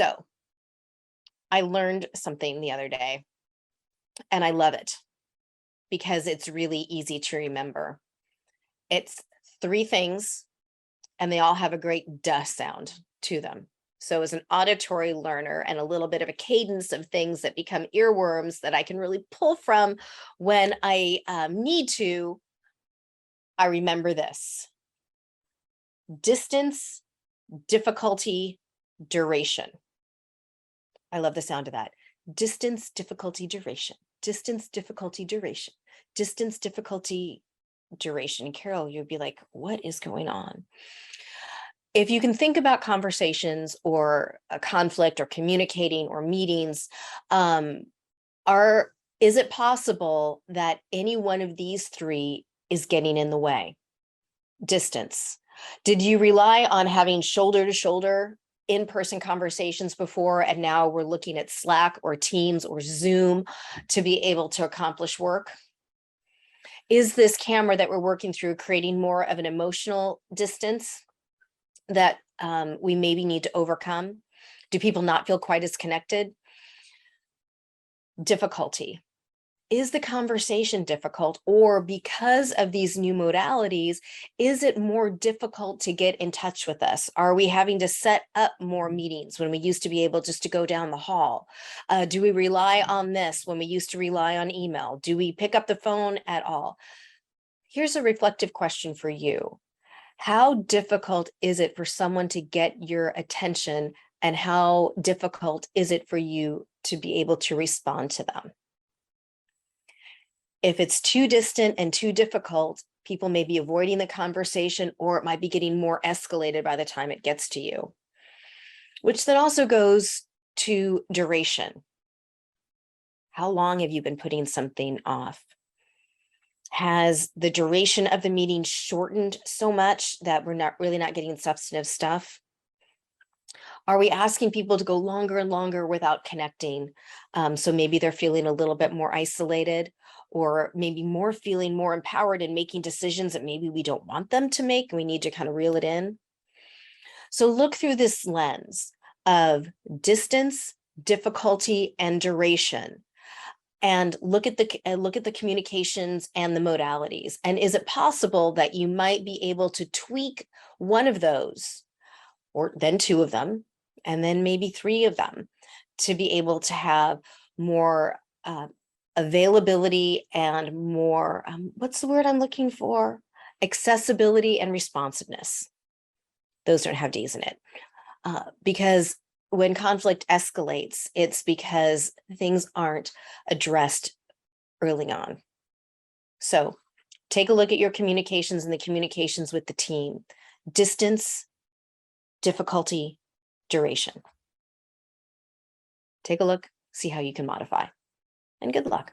So I learned something the other day, and I love it because it's really easy to remember. It's three things, and they all have a great duh sound to them. So as an auditory learner and a little bit of a cadence of things that become earworms that I can really pull from when I need to, I remember this: distance, difficulty, duration. I love the sound of that. Distance, difficulty, duration. Distance, difficulty, duration. Distance, difficulty, duration. Carol, you'd be like, what is going on? If you can think about conversations or a conflict or communicating or meetings, is it possible that any one of these three is getting in the way? Distance. Did you rely on having shoulder to shoulder in-person conversations before, and now we're looking at Slack or Teams or Zoom to be able to accomplish work? Is this camera that we're working through creating more of an emotional distance that we maybe need to overcome? Do people not feel quite as connected? Difficulty. Is the conversation difficult, or because of these new modalities, is it more difficult to get in touch with us? Are we having to set up more meetings when we used to be able just to go down the hall? Do we rely on this when we used to rely on email? Do we pick up the phone at all? Here's a reflective question for you. How difficult is it for someone to get your attention, and how difficult is it for you to be able to respond to them? If it's too distant and too difficult, people may be avoiding the conversation, or it might be getting more escalated by the time it gets to you. Which then also goes to duration. How long have you been putting something off? Has the duration of the meeting shortened so much that we're not getting substantive stuff? Are we asking people to go longer and longer without connecting? So maybe they're feeling a little bit more isolated, or maybe feeling more empowered in making decisions that maybe we don't want them to make, and we need to kind of reel it in. So look through this lens of distance, difficulty, and duration, and look at the communications and the modalities. And is it possible that you might be able to tweak one of those, or then two of them, and then maybe three of them, to be able to have more availability and more, what's the word I'm looking for? Accessibility and responsiveness. Those don't have D's in it. Because when conflict escalates, it's because things aren't addressed early on. So take a look at your communications and the communications with the team. Distance, difficulty, duration. Take a look, see how you can modify, and good luck.